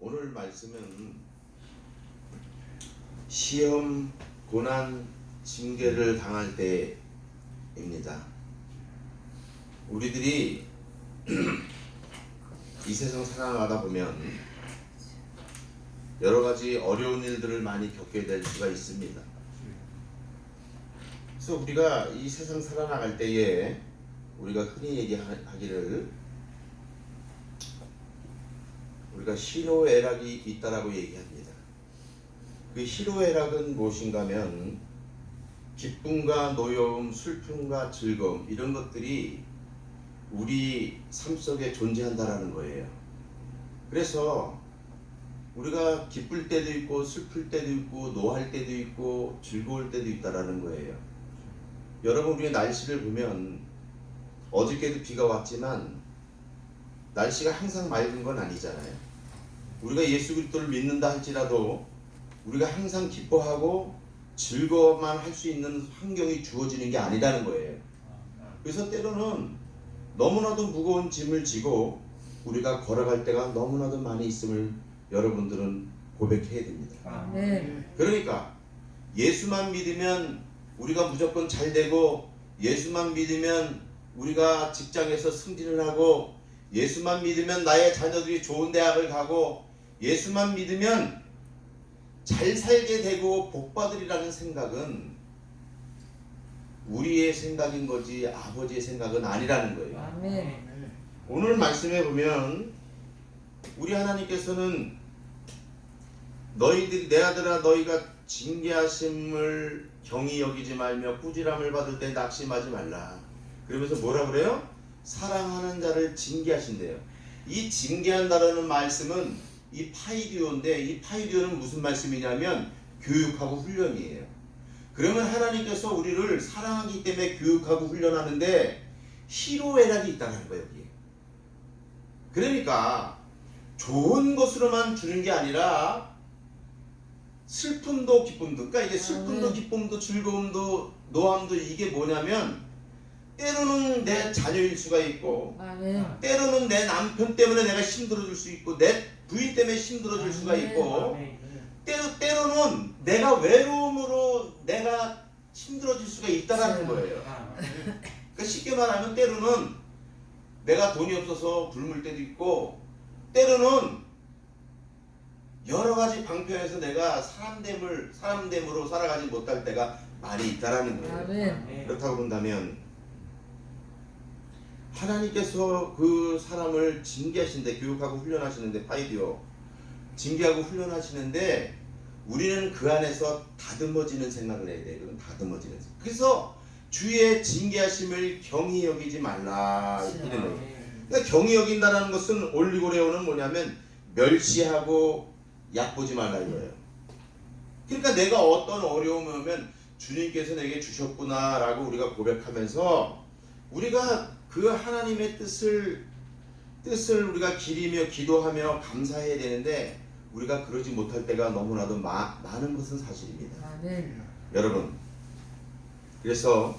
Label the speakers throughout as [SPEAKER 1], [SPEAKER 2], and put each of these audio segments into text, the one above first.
[SPEAKER 1] 오늘 말씀은 시험, 고난, 징계를 당할 때입니다. 우리들이 이 세상 살아가다 보면 여러 가지 어려운 일들을 많이 겪게 될 수가 있습니다. 그래서 우리가 이 세상 살아나갈 때에 우리가 흔히 얘기하기를 우리가 희노애락이 있다라고 얘기합니다. 그 희노애락은 무엇인가 하면 기쁨과 노여움, 슬픔과 즐거움 이런 것들이 우리 삶 속에 존재한다라는 거예요. 그래서 우리가 기쁠 때도 있고 슬플 때도 있고 노할 때도 있고 즐거울 때도 있다라는 거예요. 여러분, 우리의 날씨를 보면 어저께도 비가 왔지만 날씨가 항상 맑은 건 아니잖아요. 우리가 예수 그리스도를 믿는다 할지라도 우리가 항상 기뻐하고 즐거워만 할 수 있는 환경이 주어지는 게 아니라는 거예요. 그래서 때로는 너무나도 무거운 짐을 지고 우리가 걸어갈 때가 너무나도 많이 있음을 여러분들은 고백해야 됩니다. 그러니까 예수만 믿으면 우리가 무조건 잘 되고, 예수만 믿으면 우리가 직장에서 승진을 하고, 예수만 믿으면 나의 자녀들이 좋은 대학을 가고, 예수만 믿으면 잘 살게 되고 복받으리라는 생각은 우리의 생각인 거지 아버지의 생각은 아니라는 거예요.
[SPEAKER 2] 아멘.
[SPEAKER 1] 오늘 말씀에 보면 우리 하나님께서는 너희들이 내 아들아 너희가 징계하심을 경히 여기지 말며 꾸지람을 받을 때 낙심하지 말라. 그러면서 뭐라 그래요? 사랑하는 자를 징계하신대요. 이 징계한다라는 말씀은 이 파이디오인데, 이 파이디오는 무슨 말씀이냐면 교육하고 훈련이에요. 그러면 하나님께서 우리를 사랑하기 때문에 교육하고 훈련하는데 희노애락이 있다는 거예요. 여기. 그러니까 좋은 것으로만 주는 게 아니라 슬픔도 기쁨도, 그러니까 이게 슬픔도 기쁨도 즐거움도 노함도 이게 뭐냐면 때로는 내 자녀일 수가 있고, 때로는 내 남편 때문에 내가 힘들어질 수 있고, 내 부인 때문에 힘들어질 수가 있고, 때로는 내가 외로움으로 내가 힘들어질 수가 있다라는 거예요. 그러니까 쉽게 말하면 때로는 내가 돈이 없어서 굶을 때도 있고, 때로는 여러 가지 방편에서 내가 사람됨으로 살아가지 못할 때가 많이 있다라는 거예요. 그렇다고 본다면 하나님께서 그 사람을 징계하시는데, 교육하고 훈련하시는데, 파이디오 징계하고 훈련하시는데 우리는 그 안에서 다듬어지는 생각을 해야 돼요. 그건 다듬어지는 생각. 그래서 주의 징계하심을 경히 여기지 말라 이런 거예요. 그러니까 경히 여긴다는 것은 올리고레오는 뭐냐면 멸시하고 얕보지 말라 이거예요. 그러니까 내가 어떤 어려움이 오면 주님께서 내게 주셨구나 라고 우리가 고백하면서 우리가 그 하나님의 뜻을 우리가 기리며 기도하며 감사해야 되는데 우리가 그러지 못할 때가 너무나도 많은 것은 사실입니다. 여러분, 그래서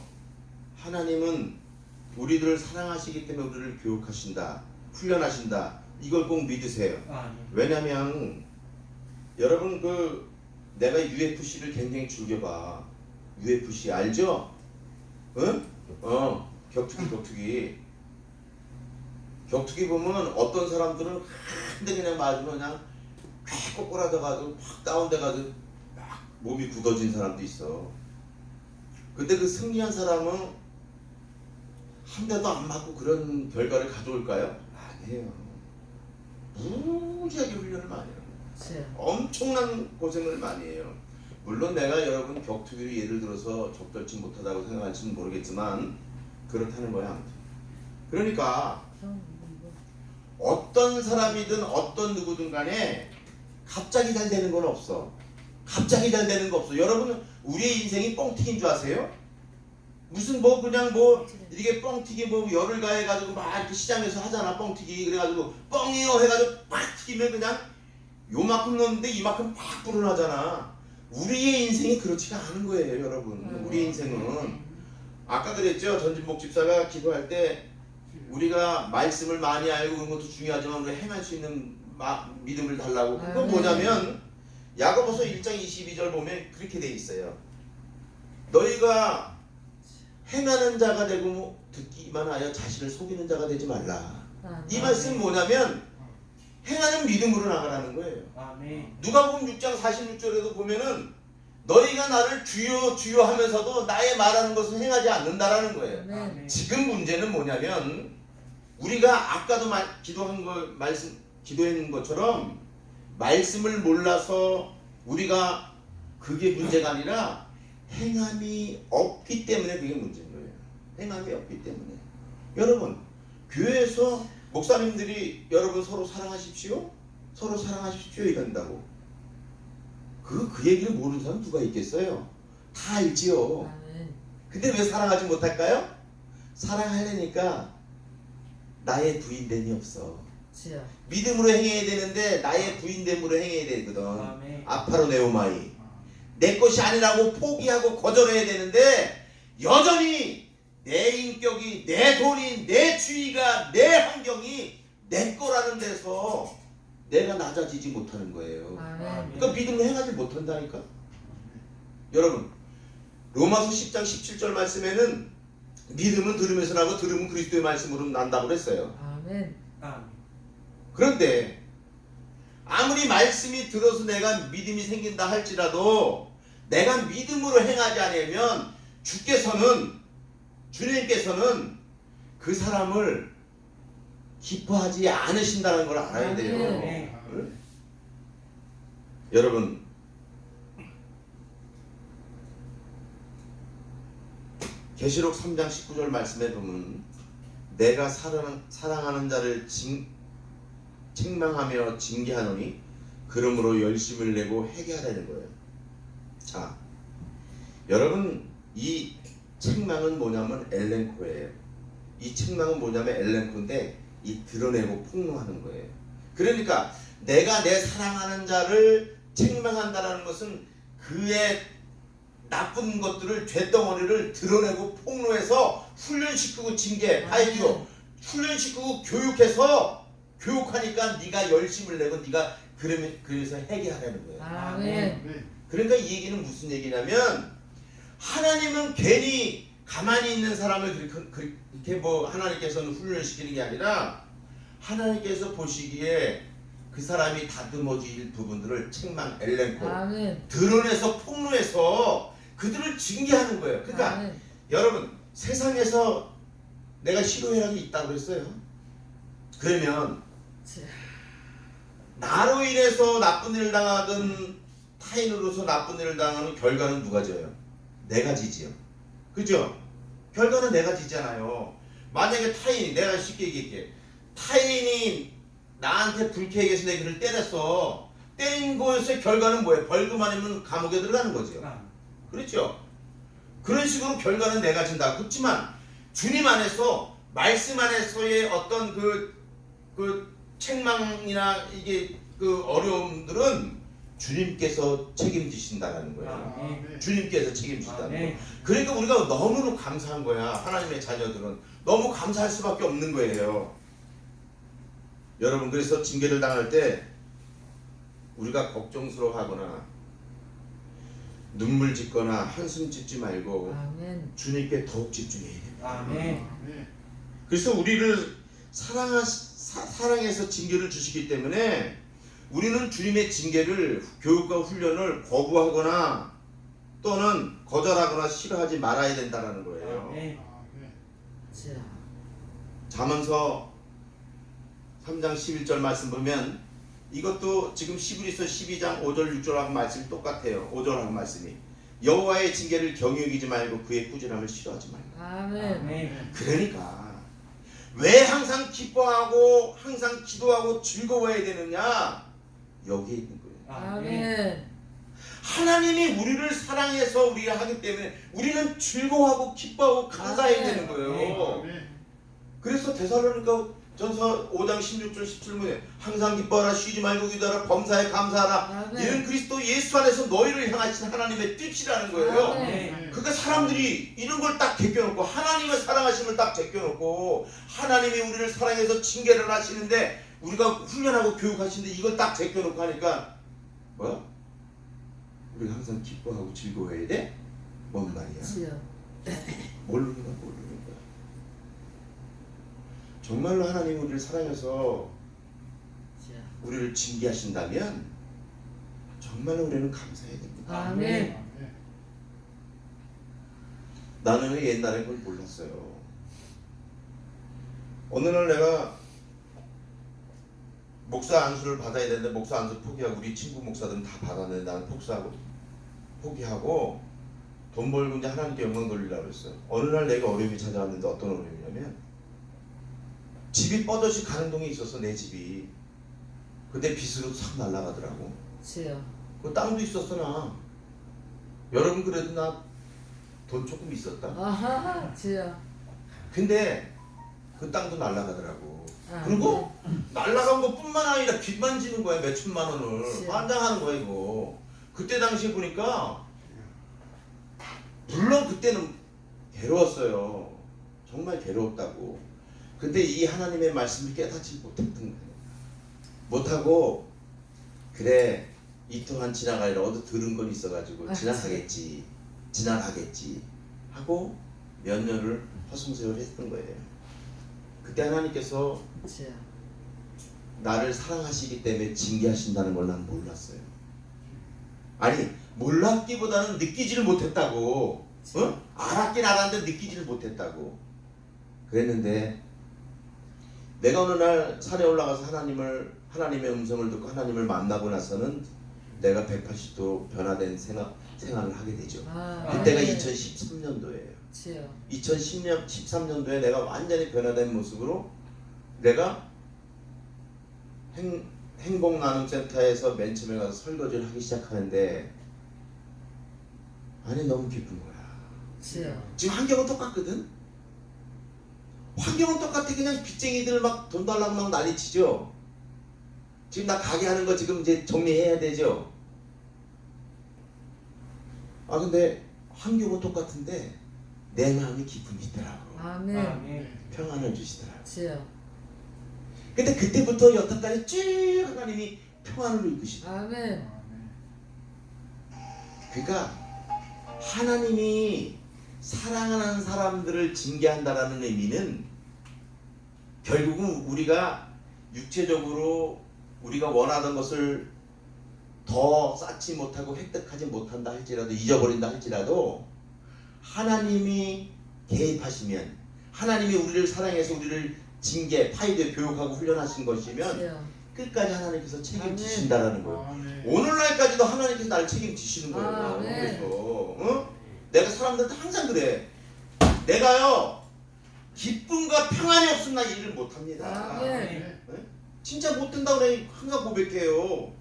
[SPEAKER 1] 하나님은 우리들을 사랑하시기 때문에 우리를 교육하신다, 훈련하신다. 이걸 꼭 믿으세요. 왜냐면 여러분, 내가 UFC를 굉장히 즐겨봐. UFC 알죠? 응? 격투기 보면 어떤 사람들은 한 대 그냥 맞으면 그냥 꽉 꼬꾸라져가지고 확 다운돼가지고 막 몸이 굳어진 사람도 있어. 근데 그 승리한 사람은 한 대도 안 맞고 그런 결과를 가져올까요? 아니에요. 무지하게 훈련을 많이 해요. 엄청난 고생을 많이 해요. 물론 내가 여러분 격투기를 예를 들어서 적절치 못하다고 생각할지는 모르겠지만 그렇다는 거야. 아무튼. 그러니까 어떤 사람이든 어떤 누구든 간에 갑자기 잘 되는 건 없어. 갑자기 잘 되는 거 없어. 여러분, 우리의 인생이 뻥튀기인 줄 아세요? 무슨 그냥 이게 뻥튀기 열을 가해가지고 막 이렇게 시장에서 하잖아. 뻥튀기 그래가지고 뻥이요 해가지고 팍 튀기면 그냥 요만큼 넣었는데 이만큼 팍 불어나잖아. 우리의 인생이 그렇지가 않은 거예요, 여러분. 우리의 인생은 아까 그랬죠. 전진복 집사가 기도할 때 우리가 말씀을 많이 알고 그런 것도 중요하지만 우리가 행할 수 있는 믿음을 달라고. 그건
[SPEAKER 2] 아멘.
[SPEAKER 1] 뭐냐면 야고보서 1장 22절 보면 그렇게 돼 있어요. 너희가 행하는 자가 되고 듣기만 하여 자신을 속이는 자가 되지 말라. 이 말씀은 뭐냐면 행하는 믿음으로 나가라는 거예요.
[SPEAKER 3] 아멘.
[SPEAKER 1] 누가복음 6장 46절에도 보면은 너희가 나를 주여 주여 하면서도 나의 말하는 것은 행하지 않는다라는 거예요.
[SPEAKER 2] 아멘.
[SPEAKER 1] 지금 문제는 뭐냐면 우리가 아까도 기도했는 것처럼 말씀을 몰라서 우리가 그게 문제가 아니라 행함이 없기 때문에 그게 문제인 거예요. 행함이 없기 때문에. 여러분 교회에서 목사님들이 여러분 서로 사랑하십시오, 서로 사랑하십시오 이런다고 그 얘기를 모르는 사람 누가 있겠어요? 다 알지요.
[SPEAKER 2] 아멘.
[SPEAKER 1] 근데 왜 사랑하지 못할까요? 사랑하려니까 나의 부인됨이 없어.
[SPEAKER 2] 지야.
[SPEAKER 1] 믿음으로 행해야 되는데 나의 부인됨으로 행해야 되거든.
[SPEAKER 3] 아멘.
[SPEAKER 1] 아파로 네오마이. 내 것이 아니라고 포기하고 거절해야 되는데 여전히 내 인격이, 내 돈이, 내 주의가, 내 환경이 내 거라는 데서 내가 낮아지지 못하는 거예요.
[SPEAKER 2] 아멘.
[SPEAKER 1] 그러니까 믿음으로 행하지 못한다니까. 여러분 로마서 10장 17절 말씀에는 믿음은 들으면서 나고 들으면 그리스도의 말씀으로 난다고 그랬어요.
[SPEAKER 2] 아멘.
[SPEAKER 3] 아멘.
[SPEAKER 1] 그런데 아무리 말씀이 들어서 내가 믿음이 생긴다 할지라도 내가 믿음으로 행하지 않으면 주님께서는 그 사람을 기뻐하지 않으신다는 걸 알아야 돼요.
[SPEAKER 3] 아멘.
[SPEAKER 1] 응? 여러분 계시록 3장 19절 말씀에 보면 내가 사랑하는 자를 책망하며 징계하노니 그러므로 열심을 내고 회개하라는 거예요. 자, 여러분 이 책망은 뭐냐면 엘렌코예요. 이 책망은 뭐냐면 엘렌코인데 이 드러내고 폭로하는 거예요. 그러니까 내가 내 사랑하는 자를 책망한다라는 것은 그의 나쁜 것들을 죄덩어리를 드러내고 폭로해서 훈련시키고 징계, 파이죠. 훈련시키고 교육하니까 네가 열심을 내고 네가 그래서 회개하라는 거예요.
[SPEAKER 2] 아멘.
[SPEAKER 1] 그러니까 이 얘기는 무슨 얘기냐면 하나님은 괜히 가만히 있는 사람을 그렇게 뭐 하나님께서는 훈련시키는 게 아니라 하나님께서 보시기에 그 사람이 다듬어질 부분들을 책망, 엘렌코
[SPEAKER 2] 아멘.
[SPEAKER 1] 드러내서 폭로해서 그들을 징계하는 거예요. 그러니까
[SPEAKER 2] 아멘.
[SPEAKER 1] 여러분 세상에서 내가 희로애락이 있다고 했어요. 그러면
[SPEAKER 2] 지야.
[SPEAKER 1] 나로 인해서 나쁜 일을 당하든 타인으로서 나쁜 일을 당하는 결과는 누가 져요? 내가 지지요. 그죠? 결과는 내가 지잖아요. 만약에 내가 쉽게 얘기할게. 타인이 나한테 불쾌하게 해서 내 귀를 때렸어. 때린 거에서의 결과는 뭐예요? 벌금 아니면 감옥에 들어가는 거죠. 그렇죠? 그런 식으로 결과는 내가 진다. 그렇지만 주님 안에서 말씀 안에서의 어떤 그 책망이나 이게 그 어려움들은 주님께서 책임지신다는 거예요.
[SPEAKER 3] 아멘.
[SPEAKER 1] 주님께서 책임지신다는 거예요.
[SPEAKER 3] 아멘.
[SPEAKER 1] 그러니까 우리가 너무너무 감사한 거야. 하나님의 자녀들은 너무 감사할 수밖에 없는 거예요. 여러분 그래서 징계를 당할 때 우리가 걱정스러워하거나 눈물 짓거나 한숨 짓지 말고
[SPEAKER 2] 아멘.
[SPEAKER 1] 주님께 더욱 집중해야 됩니다.
[SPEAKER 3] 아멘.
[SPEAKER 1] 그래서 우리를 사랑해서 징계를 주시기 때문에 우리는 주님의 징계를 교육과 훈련을 거부하거나 또는 거절하거나 싫어하지 말아야 된다는 거예요.
[SPEAKER 3] 아멘.
[SPEAKER 2] 지야.
[SPEAKER 1] 잠언서 3장 11절 말씀 보면 이것도 지금 히브리서 12장 5절 6절하고 말씀이 똑같아요. 5절하고 말씀이 여호와의 징계를 경히 여기지 말고 그의 꾸지람을 싫어하지 말고.
[SPEAKER 2] 아멘.
[SPEAKER 3] 아멘.
[SPEAKER 1] 그러니까 왜 항상 기뻐하고 항상 기도하고 즐거워야 되느냐? 여기에 있는 거예요.
[SPEAKER 2] 아멘.
[SPEAKER 1] 하나님이 우리를 사랑해서 우리가 하기 때문에 우리는 즐거워하고 기뻐하고 감사해야 되는 거예요. 그래서 데살로니가 전서 5장 16절 17절에 항상 기뻐하라 쉬지 말고 기도하라 범사에 감사하라.
[SPEAKER 2] 아멘.
[SPEAKER 1] 이는 그리스도 예수 안에서 너희를 향하신 하나님의 뜻이라는 거예요.
[SPEAKER 2] 아멘.
[SPEAKER 1] 그러니까 사람들이 이런 걸 딱 제껴놓고 하나님의 사랑하심을 딱 제껴놓고 하나님이 우리를 사랑해서 징계를 하시는데 우리가 훈련하고 교육하시는데 이걸 딱 제껴놓고 하니까 뭐야? 우리가 항상 기뻐하고 즐거워해야 돼? 뭔 말이야?
[SPEAKER 2] 주여.
[SPEAKER 1] 모르는 거야. 정말로 하나님 우리를 사랑해서
[SPEAKER 2] 주여.
[SPEAKER 1] 우리를 징계하신다면 정말로 우리는 감사해야 됩니다.
[SPEAKER 2] 아멘.
[SPEAKER 1] 나는 옛날에 그걸 몰랐어요. 어느 날 내가 목사 안수를 받아야 되는데 목사 안수 포기하고 우리 친구 목사들은 다 받았는데 나는 포기하고 돈 벌고 이제 하나님께 영광 돌리려고 했어요. 어느 날 내가 어려움이 찾아왔는데 어떤 어려움이냐면 집이 뻗어시 가는 동이 있었어. 내 집이. 근데 빚으로 싹 날아가더라고.
[SPEAKER 2] 주여.
[SPEAKER 1] 그 땅도 있었어 나. 여러분 그래도 나 돈 조금 있었다.
[SPEAKER 2] 아하. 주여.
[SPEAKER 1] 근데 그 땅도 날아가더라고.
[SPEAKER 2] 아,
[SPEAKER 1] 그리고 날아간 것뿐만 아니라 빚만 지는 거야. 몇 천만 원을.
[SPEAKER 2] 그치.
[SPEAKER 1] 환장하는 거야 이거. 그때 당시에 보니까 물론 그때는 괴로웠어요. 정말 괴로웠다고. 근데 이 하나님의 말씀을 깨닫지 못했던 거예요. 못하고 그래 이 동안 지나가리라 어디 들은 건 있어가지고
[SPEAKER 2] 아,
[SPEAKER 1] 지나가겠지 하고 몇 년을 허송세월 했던 거예요. 그때 하나님께서
[SPEAKER 2] 주여.
[SPEAKER 1] 나를 사랑하시기 때문에 징계하신다는 걸 난 몰랐어요. 아니 몰랐기보다는 느끼지를 못했다고. 어? 알았긴 알았는데 느끼지를 못했다고. 그랬는데 내가 어느 날 산에 올라가서 하나님의 음성을 듣고 하나님을 만나고 나서는 내가 180도 변화된 생활을 하게 되죠.
[SPEAKER 2] 아,
[SPEAKER 1] 그때가
[SPEAKER 2] 아멘.
[SPEAKER 1] 2013년도예요.
[SPEAKER 2] 주여.
[SPEAKER 1] 2013년도에 내가 완전히 변화된 모습으로 내가 행복나눔센터에서 맨 처음에 가서 설거지를 하기 시작하는데 아니 너무 기쁜 거야.
[SPEAKER 2] 주여.
[SPEAKER 1] 지금 환경은 똑같거든. 환경은 똑같아. 그냥 빚쟁이들 막 돈 달라고 막 난리치죠. 지금 나 가게 하는 거 지금 이제 정리해야 되죠. 아 근데 환경은 똑같은데 내 마음이 기쁨이 있더라고.
[SPEAKER 2] 아멘.
[SPEAKER 1] 평안을 주시더라고.
[SPEAKER 2] 주여.
[SPEAKER 1] 근데 그때부터 여태까지 쭉 하나님이 평안을 이끄시더라고.
[SPEAKER 2] 아멘.
[SPEAKER 1] 그러니까 하나님이 사랑하는 사람들을 징계한다라는 의미는 결국은 우리가 육체적으로 우리가 원하던 것을 더 쌓지 못하고 획득하지 못한다 할지라도 잊어버린다 할지라도 하나님이 개입하시면 하나님이 우리를 사랑해서 우리를 징계, 파이드, 교육하고 훈련하신 것이면
[SPEAKER 2] 주여.
[SPEAKER 1] 끝까지 하나님께서
[SPEAKER 2] 아멘.
[SPEAKER 1] 책임지신다라는 거예요. 오늘날까지도 하나님께서 나를 책임지시는 거예요.
[SPEAKER 2] 아멘.
[SPEAKER 1] 그래서 내가 사람들한테 항상 그래. 내가요 기쁨과 평안이 없으면 나 일을 못합니다.
[SPEAKER 2] 아멘.
[SPEAKER 1] 진짜 못된다고 내가 항상 고백해요.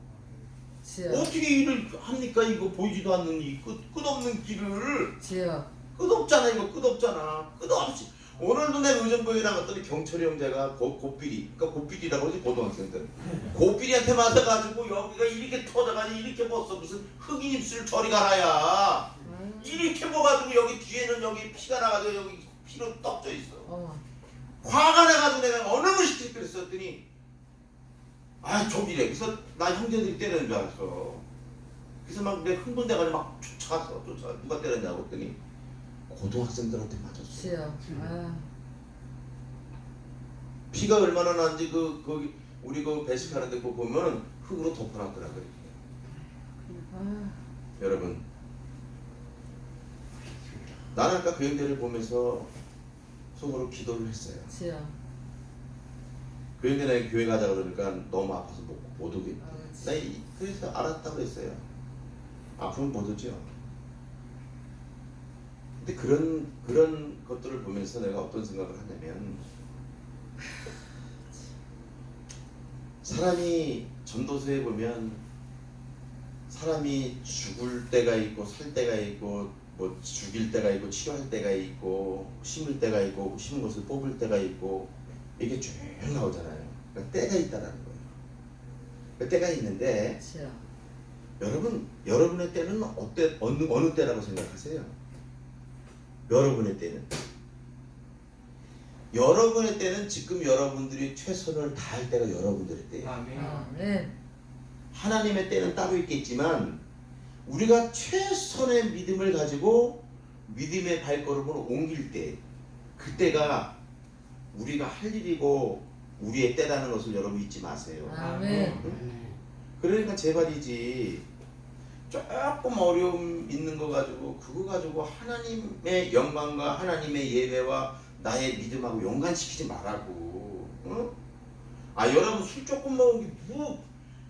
[SPEAKER 2] 주여.
[SPEAKER 1] 어떻게 일을 합니까? 이거 보이지도 않는 이 끝없는 길을.
[SPEAKER 2] 주여.
[SPEAKER 1] 끝없잖아. 이거 끝없잖아. 끝없이. 오늘도 내 의정부에 나갔더니 경철이 형제가 고삐리, 그러니까 고삐리라고 하지 고등학생들. 고삐리한테 맞아가지고 여기가 이렇게 터져가지고 이렇게 벗어. 무슨 흑인 입술 저리 가라야. 이렇게 먹어가지고 여기 뒤에는 여기 피가 나가지고 여기 피로 떡져 있어.
[SPEAKER 2] 어머.
[SPEAKER 1] 화가 나가지고 내가 어느 걸 시킬 그랬었더니 아 좀 이래. 그래서 나 형제들이 때리는 줄 알았어. 그래서 막 내가 흥분돼가지고 막 쫓아 누가 때렸냐고 했더니 고등학생들한테 맞았어.
[SPEAKER 2] 주여. 아.
[SPEAKER 1] 피가 얼마나 나는지 거기 우리 그 배식하는데 그거 보면 흙으로 덮어놨더라고요.
[SPEAKER 2] 아.
[SPEAKER 1] 여러분 나는 아까 그 형제를 보면서 속으로 기도를 했어요.
[SPEAKER 2] 주여.
[SPEAKER 1] 그 형제는 교회 가자 그러니까 너무 아파서 못 오겠대. 나 그래서 알았다고 했어요. 아프면 못 오죠. 근데 그런 것들을 보면서 내가 어떤 생각을 하냐면 사람이 전도서에 보면 사람이 죽을 때가 있고 살 때가 있고 뭐 죽일 때가 있고 치료할 때가 있고 심을 때가 있고 심은 것을 뽑을 때가 있고 이게 쭉 나오잖아요. 그러니까 때가 있다라는 거예요. 그러니까 때가 있는데
[SPEAKER 2] 주여.
[SPEAKER 1] 여러분의 때는 어느 때라고 생각하세요? 여러분의 때는 여러분의 때는 지금 여러분들이 최선을 다할 때가 여러분들의 때예요.
[SPEAKER 3] 아멘.
[SPEAKER 2] 아멘.
[SPEAKER 1] 하나님의 때는 따로 있겠지만 우리가 최선의 믿음을 가지고 믿음의 발걸음을 옮길 때, 그때가 우리가 할 일이고 우리의 때라는 것을 여러분 잊지 마세요.
[SPEAKER 2] 아멘.
[SPEAKER 1] 그러니까 제발이지, 조금 어려움 있는 거 가지고 그거 가지고 하나님의 영광과 하나님의 예배와 나의 믿음하고 연관시키지 말라고. 어? 아, 여러분 술 조금 먹은 게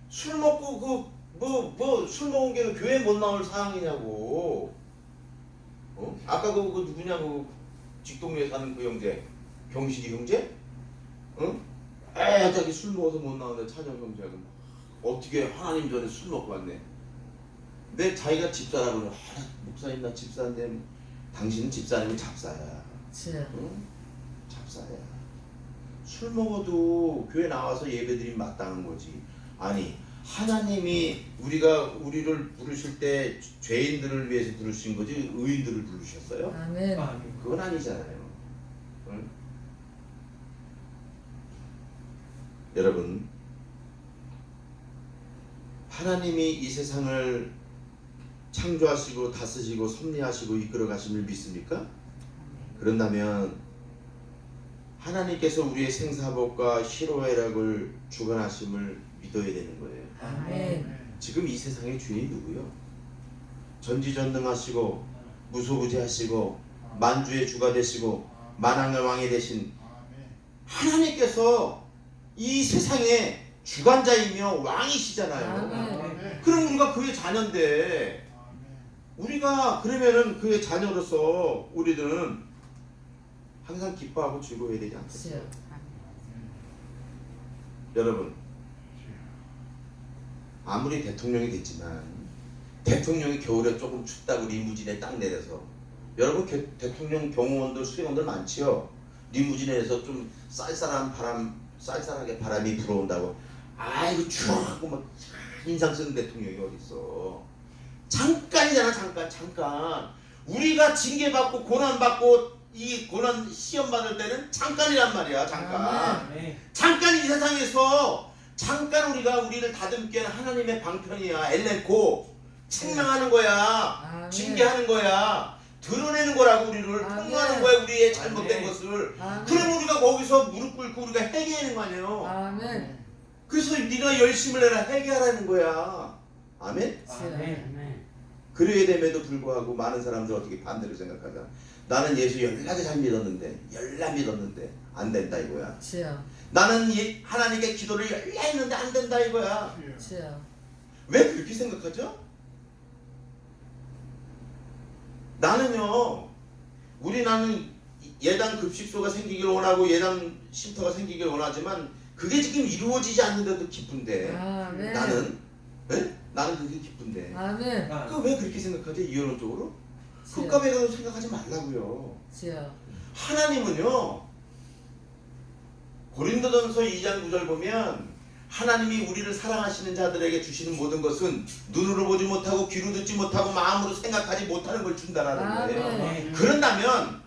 [SPEAKER 1] 술 먹고 술 먹은 게 교회 못 나올 상황이냐고. 어? 아까 그 누구냐, 그 직동리에 사는 그 형제, 경식이 형제? 어? 자기 술 먹어서 못 나오는데 찬영 형제가 어떻게 하나님 전에 술 먹고 왔네. 근데 자기가 집사라고 그래. 목사님 나 집사인데, 당신은 집사님이 잡사야.
[SPEAKER 2] 주여.
[SPEAKER 1] 응? 잡사야. 술 먹어도 교회 나와서 예배드리면 마땅한 거지. 아니, 하나님이 우리를 부르실 때 죄인들을 위해서 부르신 거지 의인들을 부르셨어요?
[SPEAKER 2] 아멘.
[SPEAKER 3] 아멘.
[SPEAKER 1] 그건 아니잖아요. 응? 여러분, 하나님이 이 세상을 창조하시고 다스시고 섭리하시고 이끌어 가심을 믿습니까? 그런다면 하나님께서 우리의 생사복과 희로애락을 주관하심을 믿어야 되는 거예요.
[SPEAKER 2] 아멘.
[SPEAKER 1] 지금 이 세상의 주인이 누구요? 전지전능하시고 무소부재하시고 만주의 주가 되시고 만왕의 왕이 되신 하나님께서 이 세상의 주관자이며 왕이시잖아요.
[SPEAKER 2] 아멘.
[SPEAKER 1] 그럼 우리가 그의 자녀인데, 우리가 그러면은 그의 자녀로서 우리들은 항상 기뻐하고 즐거워야 되지 않겠어요?
[SPEAKER 2] 주여.
[SPEAKER 1] 여러분, 아무리 대통령이 됐지만 대통령이 겨울에 조금 춥다고 리무진에 딱 내려서, 여러분 대통령 경호원들 수행원들 많지요. 리무진에서 좀 쌀쌀하게 바람이 불어온다고 아이고 추워하고 막 인상 쓰는 대통령이 어딨어. 잠깐이잖아. 잠깐. 우리가 징계받고 고난받고 이 고난 시험 받을 때는 잠깐이란 말이야. 잠깐.
[SPEAKER 3] 아멘.
[SPEAKER 1] 잠깐 이 세상에서 잠깐 우리를 다듬게 하는 하나님의 방편이야. 엘레코 책망하는 거야.
[SPEAKER 2] 아멘.
[SPEAKER 1] 징계하는 거야. 드러내는 거라고 우리를
[SPEAKER 2] 아멘.
[SPEAKER 1] 폭로하는 거야. 우리의 잘못된
[SPEAKER 3] 아멘.
[SPEAKER 1] 것을.
[SPEAKER 2] 아멘.
[SPEAKER 1] 그럼 우리가 거기서 무릎 꿇고 우리가 회개하는 거 아니에요.
[SPEAKER 2] 아멘.
[SPEAKER 1] 그래서 네가 열심을 해라. 회개하라는 거야. 아멘.
[SPEAKER 3] 아멘.
[SPEAKER 1] 그래야 됨에도 불구하고 많은 사람들 어떻게 반대로 생각하잖아. 나는 예수 열나게 잘 믿었는데 안 된다 이거야.
[SPEAKER 2] 주여.
[SPEAKER 1] 나는 하나님께 기도를 열나 했는데 안 된다 이거야.
[SPEAKER 2] 주여.
[SPEAKER 1] 왜 그렇게 생각하죠? 나는 예당 급식소가 생기길 원하고 예당 쉼터가 생기길 원하지만 그게 지금 이루어지지 않는데도 기쁜데.
[SPEAKER 2] 아멘.
[SPEAKER 1] 나는 그게 기쁜데.
[SPEAKER 2] 아멘.
[SPEAKER 1] 그 왜 그렇게 생각하지? 이론적으로?
[SPEAKER 2] 주여.
[SPEAKER 1] 흑감에 생각하지 말라고요.
[SPEAKER 2] 주여.
[SPEAKER 1] 하나님은요, 고린도전서 2장 9절 보면 하나님이 우리를 사랑하시는 자들에게 주시는 모든 것은 눈으로 보지 못하고 귀로 듣지 못하고 마음으로 생각하지 못하는 걸 준다라는 거예요.
[SPEAKER 2] 아멘.
[SPEAKER 1] 그런다면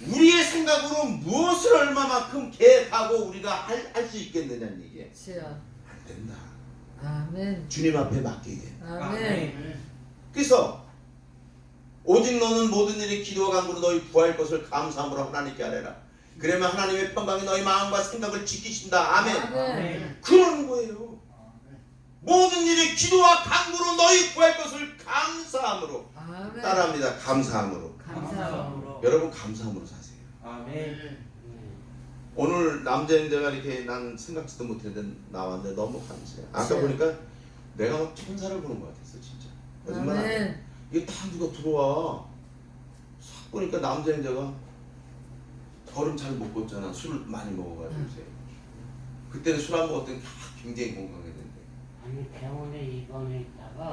[SPEAKER 1] 우리의 생각으로 무엇을 얼마만큼 계획하고 우리가 할 수 있겠느냐는 얘기예요.
[SPEAKER 2] 주여.
[SPEAKER 1] 안 된다.
[SPEAKER 2] 아멘.
[SPEAKER 1] 주님 앞에 맡기게 돼.
[SPEAKER 2] 아멘.
[SPEAKER 1] 그래서 오직 너는 모든 일이 기도와 간구로 너희 구할 것을 감사함으로 하나님께 아뢰라. 그러면 하나님의 평강이 너희 마음과 생각을 지키신다. 아멘.
[SPEAKER 2] 아멘.
[SPEAKER 1] 그러는 거예요. 모든 일이 기도와 간구로 너희 구할 것을 감사함으로.
[SPEAKER 2] 아멘.
[SPEAKER 1] 따라합니다. 감사함으로.
[SPEAKER 2] 감사함으로.
[SPEAKER 1] 여러분 감사함으로 사세요.
[SPEAKER 3] 아멘.
[SPEAKER 1] 오늘 남자인데가 이렇게 난 생각지도 못했는데 나왔는데 너무 감사해. 아까
[SPEAKER 2] 네.
[SPEAKER 1] 보니까 내가 막 천사를 보는 것 같았어 진짜. 거짓말 안 해.
[SPEAKER 2] 아멘.
[SPEAKER 1] 이게 다 누가 들어와. 싹 보니까 남자인데가 걸음 잘 못 걷잖아. 술을 많이 먹어가지고 요새. 그때는 술 안 먹었더니 굉장히 건강했는데.
[SPEAKER 4] 아니 병원에 입원해 있다가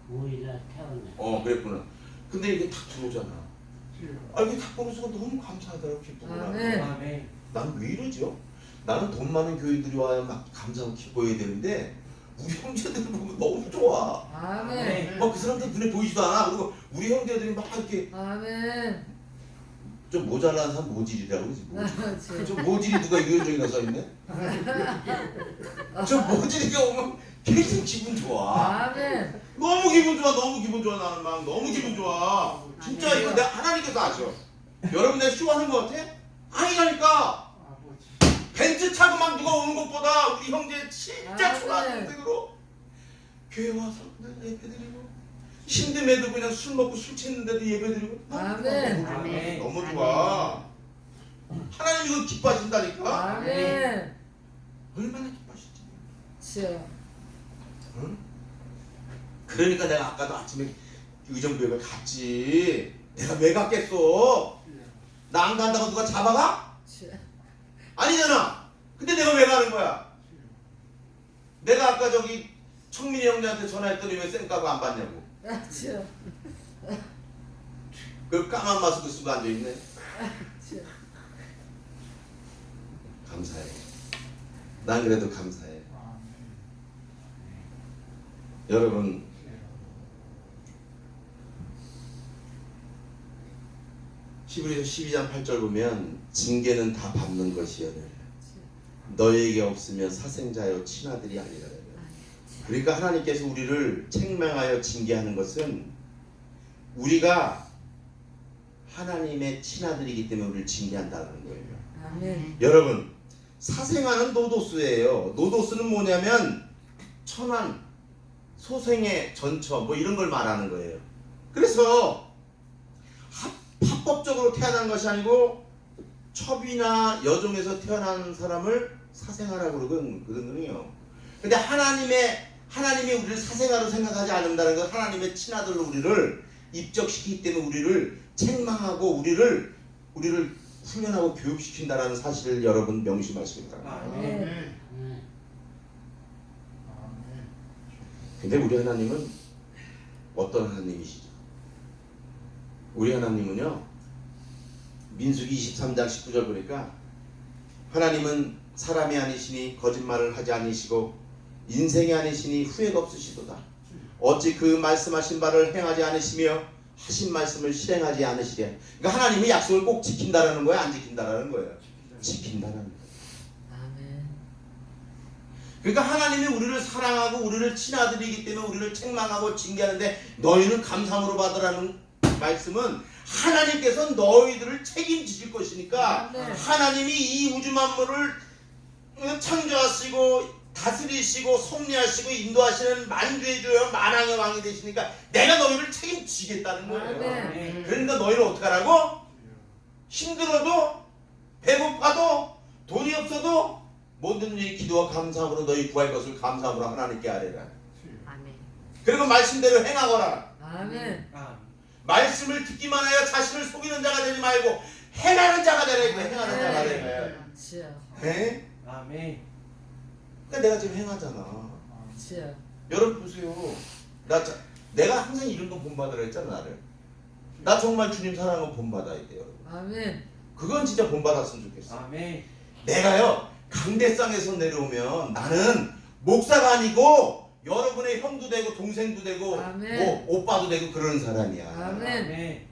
[SPEAKER 4] 오히려 태어나.
[SPEAKER 1] 그랬구나. 근데 이게 탁 들어오잖아. 이게 탁 보는 순간 너무 감사하더라고. 기쁘구나.
[SPEAKER 2] 아멘.
[SPEAKER 3] 아멘.
[SPEAKER 1] 난 왜 이러죠? 나는 돈 많은 교인들이 와야 막 감사하고 기뻐해야 되는데 우리 형제들 보면 너무 좋아.
[SPEAKER 2] 아멘.
[SPEAKER 1] 그 사람들 눈에 보이지도 않아. 그리고 우리 형제들이 막 이렇게
[SPEAKER 2] 아멘.
[SPEAKER 1] 좀 모자란 사람 모질이라고 그러지.
[SPEAKER 2] 네.
[SPEAKER 1] 저 모질이 누가 유현정이나 써있네? 저 모질이가 오면 계속 기분 좋아.
[SPEAKER 2] 아멘.
[SPEAKER 1] 너무 기분 좋아. 너무 기분 좋아. 나는 막 너무 기분 좋아. 진짜 이거 내가 하나님께서 아셔. 여러분 내가 쇼하는 거 같아? 아니라니까.
[SPEAKER 3] 아버지.
[SPEAKER 1] 벤츠 타고 막 누가 오는 것보다 우리 형제 진짜
[SPEAKER 2] 아멘.
[SPEAKER 1] 초라한 동생으로 교회 와서 예배드리고 힘듦에도 그냥 술 먹고 술 취했는데도 예배드리고
[SPEAKER 2] 아멘.
[SPEAKER 4] 아멘.
[SPEAKER 1] 너무 좋아. 하나님 이거 기뻐하신다니까.
[SPEAKER 2] 아멘.
[SPEAKER 1] 얼마나 기뻐하실지.
[SPEAKER 2] 주여.
[SPEAKER 1] 응? 그러니까 내가 아까도 아침에 의정부에 갔지. 내가 왜 갔겠어? 나 안 간다고 누가 잡아가?
[SPEAKER 2] 주여.
[SPEAKER 1] 아니잖아. 근데 내가 왜 가는 거야? 내가 아까 저기 청민이 형제한테 전화했더니 왜 쌩까고 안 받냐고.
[SPEAKER 2] 주여.
[SPEAKER 1] 그 까만 마스크 쓰고 앉아있네.
[SPEAKER 2] 주여.
[SPEAKER 1] 감사해. 난 그래도 감사해. 여러분 히브리서 12장 8절 보면 징계는 다 받는 것이여늘 너에게 없으면 사생자여 친아들이 아니라. 그러니까 하나님께서 우리를 책망하여 징계하는 것은 우리가 하나님의 친아들이기 때문에 우리를 징계한다는 거예요.
[SPEAKER 2] 아멘.
[SPEAKER 1] 여러분 사생아는 노도스예요. 노도스는 뭐냐면 천한, 소생의 전처 뭐 이런 걸 말하는 거예요. 그래서 합법적으로 태어난 것이 아니고 첩이나 여종에서 태어난 사람을 사생아라고 그러거든요. 근데 하나님이 우리를 사생아로 생각하지 않는다는 건 하나님의 친아들로 우리를 입적시키기 때문에 우리를 책망하고 우리를 훈련하고 교육시킨다라는 사실을 여러분 명심하시기 바랍니다.
[SPEAKER 2] 아멘.
[SPEAKER 4] 아멘.
[SPEAKER 1] 근데 우리 하나님은 어떤 하나님이시죠? 우리 하나님은요 민수기 23장 19절 보니까 하나님은 사람이 아니시니 거짓말을 하지 아니시고 인생이 아니시니 후회가 없으시도다. 어찌 그 말씀하신 바를 행하지 않으시며 하신 말씀을 실행하지 않으시랴. 그러니까 하나님이 약속을 꼭 지킨다라는 거야, 안 지킨다라는 거예요? 지킨다라는 거예요.
[SPEAKER 2] 아멘.
[SPEAKER 1] 그러니까 하나님이 우리를 사랑하고 우리를 친아들이기 때문에 우리를 책망하고 징계하는데 너희는 감사함으로 받으라는 말씀은 하나님께서 너희들을 책임지실 것이니까
[SPEAKER 2] 아멘.
[SPEAKER 1] 하나님이 이 우주 만물을 창조하시고 다스리시고 섭리하시고 인도하시는 만주의 주여 만왕의 왕이 되시니까 내가 너희를 책임지겠다는 거예요.
[SPEAKER 2] 아멘.
[SPEAKER 1] 그러니까 너희는 어떻게 하라고? 힘들어도 배고파도 돈이 없어도 모든 일 기도와 감사함으로 너희 구할 것을 감사함으로 하나님께 아뢰라.
[SPEAKER 2] 아멘.
[SPEAKER 1] 그리고 말씀대로 행하거라.
[SPEAKER 2] 아멘.
[SPEAKER 1] 말씀을 듣기만 하여 자신을 속이는 자가 되지 말고 행하는 자가 되라. 행하는 자가 되라.
[SPEAKER 2] 주여.
[SPEAKER 1] 네?
[SPEAKER 3] 아멘.
[SPEAKER 1] 그러니까 내가 지금 행하잖아.
[SPEAKER 2] 주여.
[SPEAKER 1] 여러분 보세요. 내가 항상 이런 거 본받으라 했잖아. 나를. 나 정말 주님 사랑하는 거 본받아야 돼요.
[SPEAKER 2] 아멘.
[SPEAKER 1] 그건 진짜 본받았으면 좋겠어.
[SPEAKER 3] 아멘.
[SPEAKER 1] 내가요 강대상에서 내려오면 나는 목사가 아니고 여러분의 형도 되고 동생도 되고
[SPEAKER 2] 아멘.
[SPEAKER 1] 뭐 오빠도 되고 그러는 사람이야.
[SPEAKER 2] 아멘.
[SPEAKER 3] 아멘.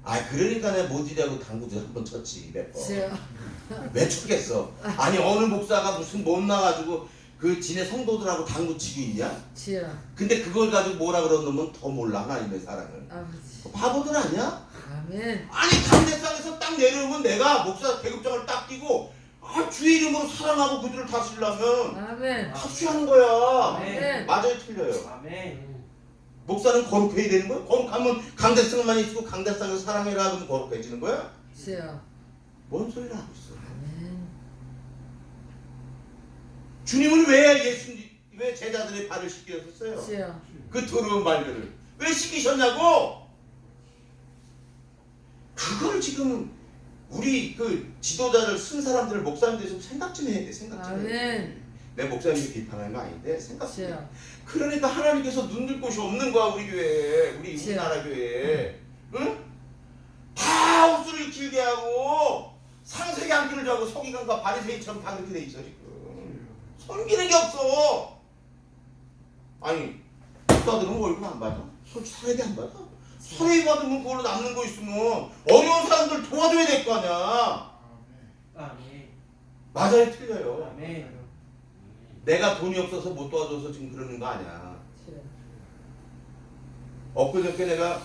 [SPEAKER 1] 아 그러니까 내가 모질이하고 당구도 한번 쳤지 몇 번.
[SPEAKER 2] 주여.
[SPEAKER 1] 왜 쳤겠어? 아니 어느 목사가 무슨 못 나가지고 그 지네 성도들하고 당구 치고 있냐?
[SPEAKER 2] 주여.
[SPEAKER 1] 근데 그걸 가지고 뭐라 그러는 놈은 더 몰라 하나님의 사랑을.
[SPEAKER 2] 아버지.
[SPEAKER 1] 바보들 아니야?
[SPEAKER 2] 아멘.
[SPEAKER 1] 아니 강대상에서 딱 내려오면 내가 목사 계급장을 딱 끼고 주의 이름으로 사랑하고 그들을 다스리려면
[SPEAKER 2] 아멘.
[SPEAKER 1] 합수하는 거야.
[SPEAKER 2] 아멘.
[SPEAKER 1] 맞아요 틀려요.
[SPEAKER 3] 아멘.
[SPEAKER 1] 목사는 거룩해야 되는 거야? 거룩하면 강대상만 있고 강대상을 사랑해라 하면 거룩해지는 거야?
[SPEAKER 2] 주여.
[SPEAKER 1] 뭔 소리를 하고 있어?
[SPEAKER 2] 아멘.
[SPEAKER 1] 주님은 왜 제자들의 발을 씻기셨어요?
[SPEAKER 2] 주여.
[SPEAKER 1] 그 더러운 발들을 왜 씻기셨냐고? 그걸 지금 우리 그 지도자를 쓴 사람들 목사님들 좀 생각 좀 해야 돼. 생각 좀 해야 돼.
[SPEAKER 2] 아멘.
[SPEAKER 1] 내 목사님이 비판하는 거 아닌데 생각 좀 해.
[SPEAKER 2] 주여.
[SPEAKER 1] 그러니까 하나님께서 눈들 곳이 없는 거야 우리 교회, 우리나라 교회. 응? 다 옥수를 길게 하고 상세기 안기를 하고 서기관과 바리새인처럼 다 그렇게 돼 있어 지금. 섬기는 게 없어. 아니 목사들은 월급 안 받아? 솔직히 사례비 안 받아? 사례 받으면 그걸로 남는 거 있으면 어려운 사람들 도와줘야 될 거 아니야.
[SPEAKER 3] 아멘.
[SPEAKER 1] 맞아요, 틀려요.
[SPEAKER 3] 아멘.
[SPEAKER 1] 내가 돈이 없어서 못 도와줘서 지금 그러는 거 아니야.
[SPEAKER 2] 주여.
[SPEAKER 1] 엊그저께 내가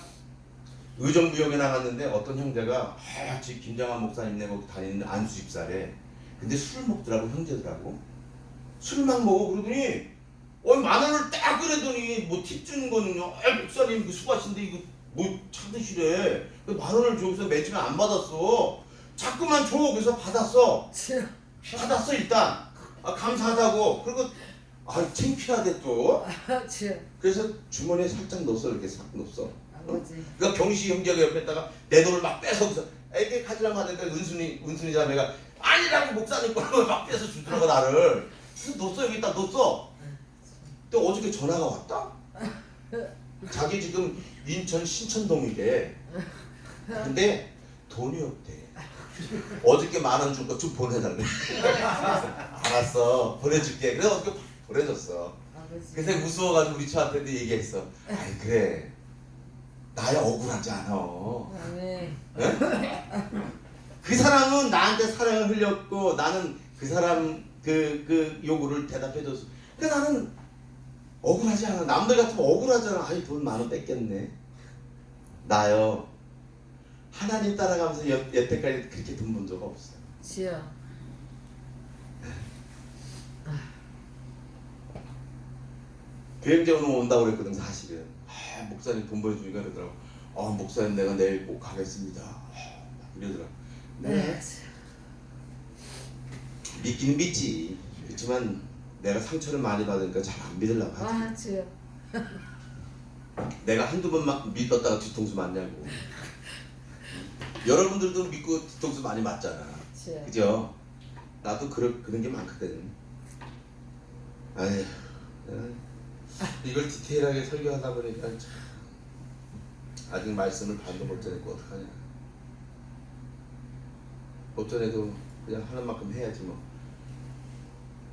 [SPEAKER 1] 의정부역에 나갔는데 어떤 형제가 하얗지 김장한 목사님네 거기 다니는 안수 집사래. 근데 술 먹더라고, 형제더라고. 술만 먹어. 그러더니 만 원을 딱 그랬더니 뭐 팁 주는 거는요. 목사님 그 수고하신데 이거 뭐 찾으시래. 만 원을 줘서 며칠 안 받았어. 자꾸만 줘. 그래서 받았어.
[SPEAKER 2] 주여.
[SPEAKER 1] 받았어 일단. 감사하다고. 그리고 창피하대 또.
[SPEAKER 2] 주여.
[SPEAKER 1] 그래서 주머니에 살짝 넣었어. 이렇게 싹 넣었어.
[SPEAKER 2] 아버지.
[SPEAKER 1] 그러니까 경시 형제가 옆에다가 내 돈을 막 뺏어서 애게 가지려고 하니까 은순이 자매가 아니라고 목사님 거를 막 뺏어 주더라고 나를. 그래서 넣었어. 여기다 넣었어. 또 어저께 전화가 왔다. 자기 지금 인천 신천동이래. 근데 돈이 없대. 어저께 10,000원 준 거 좀 보내달래. 알았어, 보내줄게. 그래서 어저께 보내줬어.
[SPEAKER 2] 아버지.
[SPEAKER 1] 그래서 무서워가지고 우리 처한테도 얘기했어. 아이 그래, 나야 억울하지 않아.
[SPEAKER 2] 아멘.
[SPEAKER 1] 그 사람은 나한테 사랑을 흘렸고 나는 그 사람 그 요구를 대답해줬어. 그러니까 나는 억울하지 않아. 남들 같으면 억울하잖아. 아이 돈 10,000원 뺏겼네. 나요, 하나님 따라가면서 여태까지 그렇게 돈 본 적 없어.
[SPEAKER 2] 주여.
[SPEAKER 1] 교행제 오늘 온다고 그랬거든 사실은. 목사님 돈 보여주니까 그러더라고. 목사님 내가 내일 꼭 가겠습니다. 이러더라고.
[SPEAKER 2] 네.
[SPEAKER 1] 믿기는 믿지. 그렇지만 내가 상처를 많이 받으니까 잘 안 믿으려고 하지.
[SPEAKER 2] 주여.
[SPEAKER 1] 내가 한두 번 믿었다가 뒤통수 맞냐고. 여러분들도 믿고 뒤통수 많이 맞잖아.
[SPEAKER 2] 주여.
[SPEAKER 1] 그죠? 나도 그런 게 많거든. 아휴, 이걸 디테일하게 설교하다 보니까 참, 아직 말씀을 반도 못 전했고 어떡하냐. 못 전해도 그냥 하는 만큼 해야지 뭐.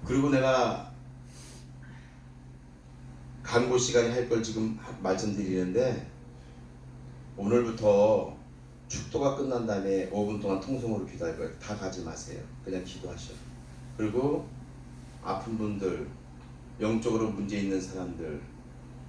[SPEAKER 1] 그리고 내가 간고 시간에 할 걸 지금 말씀드리는데, 오늘부터 축도가 끝난 다음에 5분 동안 통성으로 기도할 거예요. 다 가지 마세요. 그냥 기도하셔. 그리고 아픈 분들, 영적으로 문제 있는 사람들,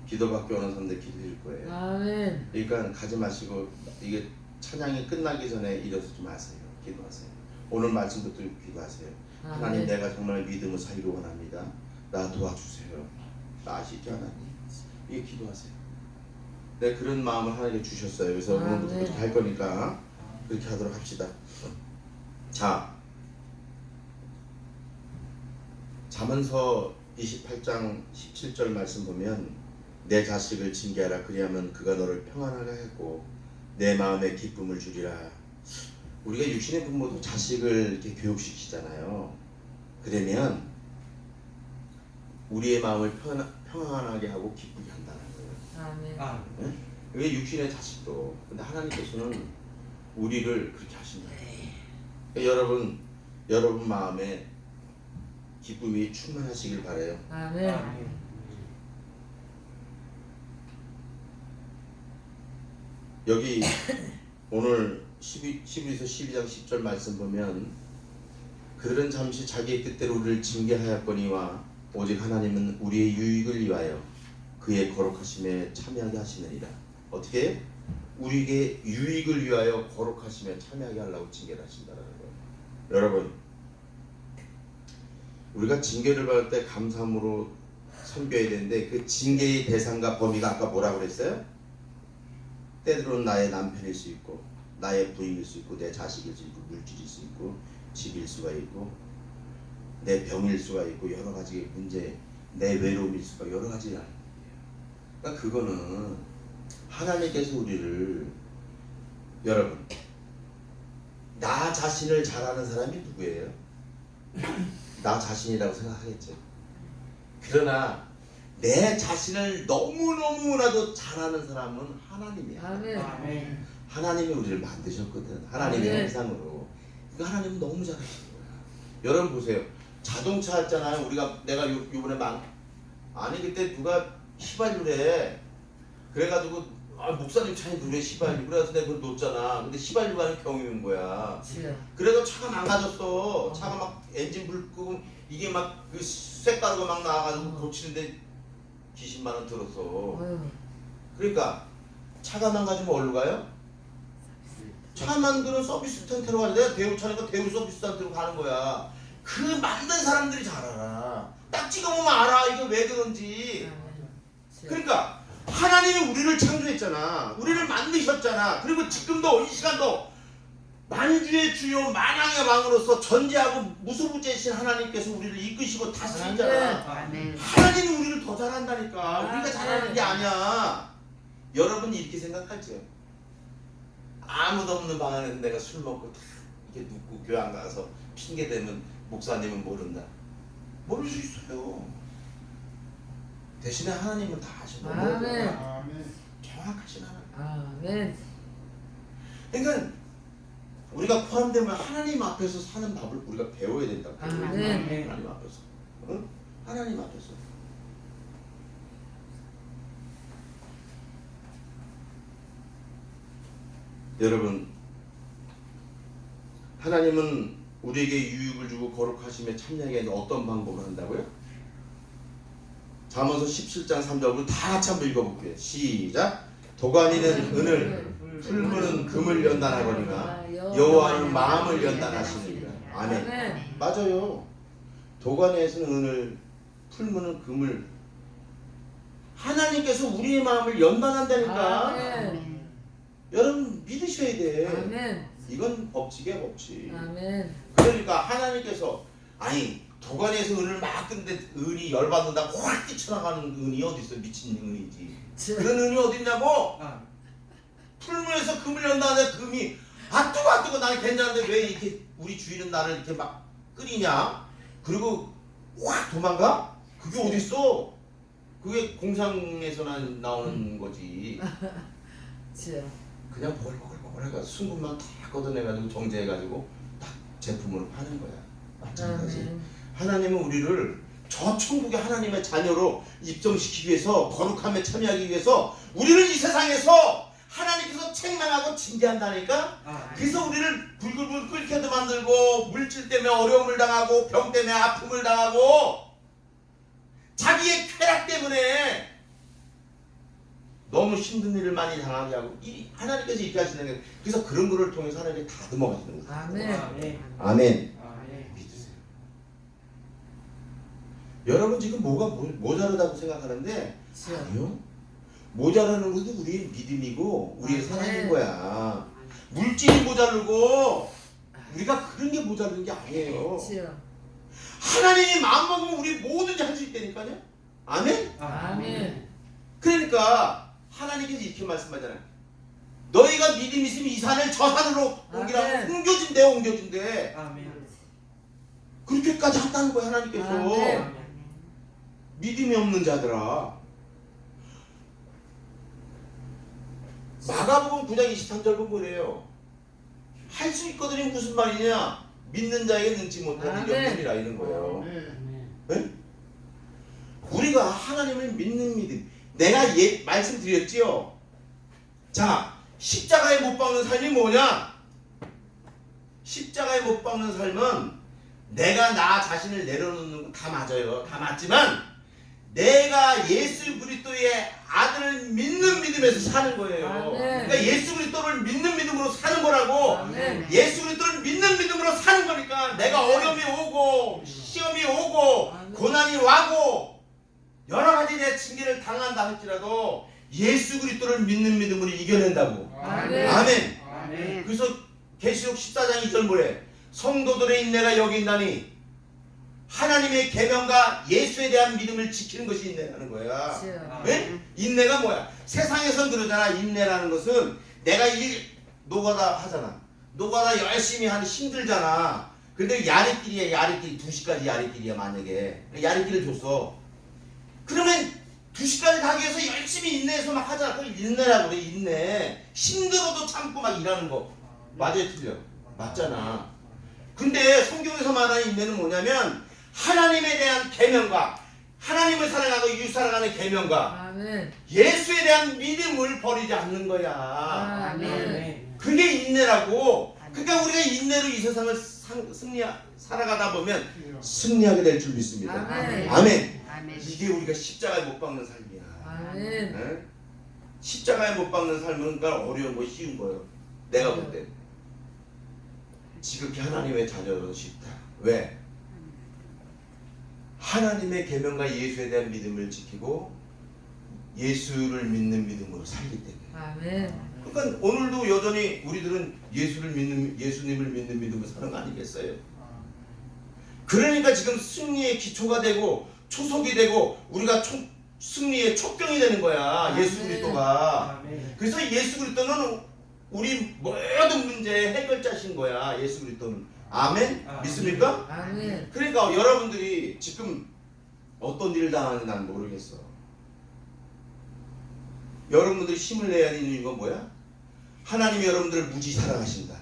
[SPEAKER 1] 기도받기 원하는 사람들 기도해줄 거예요.
[SPEAKER 2] 아멘.
[SPEAKER 1] 그러니까 가지 마시고 이게 찬양이 끝나기 전에 일어서지 마세요. 기도하세요. 오늘 말씀부터 기도하세요. 하나님, 내가 정말 믿음을 살기를 원합니다. 나 도와주세요. 나 아시죠 하나님? 이게 기도하세요. 네, 그런 마음을 하나님께 주셨어요. 그래서 오늘부터 그렇게 할 거니까 그렇게 하도록 합시다. 자, 잠언서 28장 17절 말씀 보면, 내 자식을 징계하라. 그리하면 그가 너를 평안하게 하고 내 마음에 기쁨을 주리라. 우리가 육신의 부모도 자식을 이렇게 교육시키잖아요. 그러면 우리의 마음을 평안하게 하고 기쁘게 한다는 거예요.
[SPEAKER 2] 아멘.
[SPEAKER 1] 이게 육신의 자식도. 근데 하나님께서는 우리를 그렇게 하신다. 그러니까 여러분 마음에 기쁨이 충만하시길 바라요.
[SPEAKER 2] 아멘.
[SPEAKER 1] 여기 오늘 12에서 12장 10절 말씀 보면, 그들은 잠시 자기의 뜻대로 우리를 징계하였거니와 오직 하나님은 우리의 유익을 위하여 그의 거룩하심에 참여하게 하시느니라. 어떻게? 우리에게 유익을 위하여 거룩하심에 참여하게 하려고 징계를 하신다는 거예요. 여러분, 우리가 징계를 받을 때 감사함으로 섬겨야 되는데, 그 징계의 대상과 범위가 아까 뭐라고 그랬어요? 때로는 나의 남편일 수 있고, 나의 부인일 수 있고, 내 자식일 수 있고, 물질일 수 있고, 집일 수가 있고, 내 병일 수가 있고, 여러 가지 문제, 내 외로움일 수가 여러 가지가 있는 거예요. 그러니까 그거는 하나님께서 우리를, 여러분, 나 자신을 잘 아는 사람이 누구예요? 나 자신이라고 생각하겠죠. 그러나 내 자신을 너무너무나도 잘 아는 사람은 하나님이야.
[SPEAKER 2] 아멘.
[SPEAKER 1] 하나님이 우리를 만드셨거든. 하나님의
[SPEAKER 2] 아멘.
[SPEAKER 1] 형상으로. 그 하나님은 너무 잘하시는 거야. 여러분 보세요. 자동차 했잖아요. 내가 요번에 아니 그때 누가 휘발유래. 그래가지고 목사님 차에 그래 시발유. 그래서 내가 그걸 놓잖아. 근데 시발유가 아닌 경유인 거야.
[SPEAKER 2] 주여.
[SPEAKER 1] 그래도 차가 망가졌어. 차가 막 엔진 불 끄고 이게 막 그 쇳가루가 막 나와가지고 고치는데 기십만 원 들었어.
[SPEAKER 2] 어휴.
[SPEAKER 1] 그러니까 차가 망가지면 어디로 가요? 차 만드는 서비스 센터로 가야 돼. 내가 대우 차니까 대우 서비스 센터로 가는 거야. 그 만든 사람들이 잘 알아. 딱 찍어보면 알아. 이거 왜 그런지.
[SPEAKER 2] 주여.
[SPEAKER 1] 그러니까 하나님이 우리를 창조했잖아. 우리를 만드셨잖아. 그리고 지금도 이 시간도 만주의 주요 만왕의 왕으로서 전제하고 무소부재신 하나님께서 우리를 이끄시고 다스리잖아.
[SPEAKER 3] 아멘.
[SPEAKER 1] 하나님이 우리를 더 잘한다니까. 우리가 잘하는 게 아니야. 여러분 이렇게 생각하죠? 아무도 없는 방 안에서 내가 술 먹고 다 이렇게 눕고 교회 안 가서 핑계 대면 목사님은 모른다. 모를 수 있어요. 대신에 하나님은 다 아시고
[SPEAKER 2] 아멘.
[SPEAKER 3] 아멘.
[SPEAKER 1] 정확하신 하나님.
[SPEAKER 2] 아멘.
[SPEAKER 1] 그러니까 우리가 포함되면 하나님 앞에서 사는 법을 우리가 배워야 된다고.
[SPEAKER 2] 아멘.
[SPEAKER 1] 하나님 앞에서. 응? 하나님 앞에서. 여러분, 하나님은 우리에게 유익을 주고 거룩하심에 참여하게 하는 어떤 방법을 한다고요? 잠언서 17장 3절부터 다 같이 한번 읽어볼게요. 시작. 도가니는 은을, 풀무는 금을 연단하거니와 여호와는 마음을 연단하시느니라. 아멘.
[SPEAKER 2] 아멘.
[SPEAKER 1] 맞아요. 도가니에서는 은을, 풀무는 금을. 하나님께서 우리의 마음을 연단한다니까.
[SPEAKER 2] 아멘.
[SPEAKER 1] 여러분 믿으셔야 돼.
[SPEAKER 2] 아멘.
[SPEAKER 1] 이건 법칙이야, 법칙.
[SPEAKER 2] 아멘.
[SPEAKER 1] 그러니까 하나님께서 아니 도가니에서 은을 막 끄는데 은이 열받는다고 확 뛰쳐나가는 은이 어디 있어? 미친 은이지. 그런 은이 어디 있냐고? 풀무에서 금을 연다는데 금이 아 뜨거 나는 괜찮은데 왜 이렇게 우리 주인은 나를 이렇게 막 끓이냐? 그리고 확 도망가? 그게 어디 있어? 그게 공상에서나 나오는 거지.
[SPEAKER 2] 주여.
[SPEAKER 1] 그냥 버글버글버글 순금만 다 걷어내가지고 정제해가지고 딱 제품으로 파는 거야. 마찬가지.
[SPEAKER 2] 아멘.
[SPEAKER 1] 하나님은 우리를 저 천국의 하나님의 자녀로 입성시키기 위해서 거룩함에 참여하기 위해서 우리를 이 세상에서 하나님께서 책망하고 징계한다니까. 그래서 우리를 불글불 끓게도 만들고 물질 때문에 어려움을 당하고 병 때문에 아픔을 당하고 자기의 쾌락 때문에 너무 힘든 일을 많이 당하게 하고 이 하나님께서 이렇게 하시는 게 그래서 그런 거를 통해서 하나님이 다듬어 가시는 거예요.
[SPEAKER 2] 아멘.
[SPEAKER 1] 아멘.
[SPEAKER 3] 아멘.
[SPEAKER 1] 믿으세요. 여러분 지금 뭐가 모자르다고 생각하는데
[SPEAKER 2] 주여.
[SPEAKER 1] 아니요. 모자라는 것도 우리의 믿음이고 우리의
[SPEAKER 2] 아멘.
[SPEAKER 1] 사랑인 거야. 물질이 모자르고 우리가 그런 게 모자르는 게 아니에요.
[SPEAKER 2] 주여.
[SPEAKER 1] 하나님이 마음먹으면 우리 뭐든지 할 수 있다니까요. 아멘.
[SPEAKER 2] 아멘.
[SPEAKER 1] 그러니까 하나님께서 이렇게 말씀하잖아요. 너희가 믿음 있으면 이 산을 저 산으로 옮기라고
[SPEAKER 2] 아멘.
[SPEAKER 1] 옮겨준대.
[SPEAKER 3] 아멘.
[SPEAKER 1] 그렇게까지 한다는 거야 하나님께서.
[SPEAKER 2] 아멘.
[SPEAKER 1] 믿음이 없는 자들아. 마가복음 9장 23절 보면 그래요. 할 수 있거든요. 무슨 말이냐? 믿는 자에게 능치 못한 일이
[SPEAKER 2] 아멘.
[SPEAKER 1] 없느니라 이런 거예요.
[SPEAKER 3] 아멘.
[SPEAKER 1] 네? 우리가 하나님을 믿는 믿음. 내가 말씀드렸지요. 자, 십자가에 못 박는 삶이 뭐냐? 십자가에 못 박는 삶은 내가 나 자신을 내려놓는 거 다 맞아요. 다 맞지만 내가 예수 그리스도의 아들을 믿는 믿음에서 사는 거예요.
[SPEAKER 2] 아멘.
[SPEAKER 1] 그러니까 예수 그리스도를 믿는 믿음으로 사는 거라고.
[SPEAKER 2] 아멘.
[SPEAKER 1] 예수 그리스도를 믿는 믿음으로 사는 거니까 내가 어려움이 오고 시험이 오고
[SPEAKER 2] 아멘.
[SPEAKER 1] 고난이 와고 여러 가지 내 징계를 당한다 할지라도 예수 그리스도를 믿는 믿음으로 이겨낸다고.
[SPEAKER 2] 아멘.
[SPEAKER 1] 아멘.
[SPEAKER 3] 아멘.
[SPEAKER 1] 그래서 계시록 14장 2절 뭐래? 성도들의 인내가 여기 있나니 하나님의 계명과 예수에 대한 믿음을 지키는 것이 인내라는 거야.
[SPEAKER 2] 주여.
[SPEAKER 1] 네? 인내가 뭐야? 세상에선 그러잖아. 인내라는 것은 내가 일 노가다 하잖아. 노가다 열심히 하는 힘들잖아. 근데 야리끼리야. 야리끼리 2시까지 야리끼리야 만약에 야리끼를 줬어. 그러면 2시까지 가기 위해서 열심히 인내해서 막 하잖아. 그걸 인내라고 그래. 인내. 힘들어도 참고 막 일하는 거. 맞아요, 틀려? 맞잖아. 근데 성경에서 말하는 인내는 뭐냐면 하나님에 대한 계명과 하나님을 사랑하고 이웃 사랑하는 계명과
[SPEAKER 2] 아멘.
[SPEAKER 1] 예수에 대한 믿음을 버리지 않는 거야.
[SPEAKER 2] 아멘.
[SPEAKER 1] 그게 인내라고. 그러니까 우리가 인내로 이 세상을 살아가다 보면 승리하게 될 줄 믿습니다.
[SPEAKER 2] 아멘.
[SPEAKER 1] 아멘.
[SPEAKER 3] 아멘.
[SPEAKER 1] 이게 우리가 십자가에 못 박는 삶이야.
[SPEAKER 2] 아멘.
[SPEAKER 1] 네? 십자가에 못 박는 삶은 그러니까 어려운 거 쉬운 거예요. 내가 볼 때. 지극히 하나님의 자녀는 쉽다. 왜? 하나님의 계명과 예수에 대한 믿음을 지키고 예수를 믿는 믿음으로 살기 때문에.
[SPEAKER 2] 아멘.
[SPEAKER 1] 그러니까 오늘도 여전히 우리들은 예수님을 믿는 믿음으로 사는 거 아니겠어요? 그러니까 지금 승리의 기초가 되고 초석이 되고 우리가 승리의 촉경이 되는 거야. 예수 그리스도가. 그래서 예수 그리스도는 우리 모든 문제의 해결자신 거야. 예수 그리스도는. 아멘? 믿습니까?
[SPEAKER 2] 아멘.
[SPEAKER 1] 그러니까 여러분들이 지금 어떤 일을 당하는지 난 모르겠어. 여러분들이 힘을 내야 하는 이유가 뭐야? 하나님이 여러분들을 무지 사랑하신다.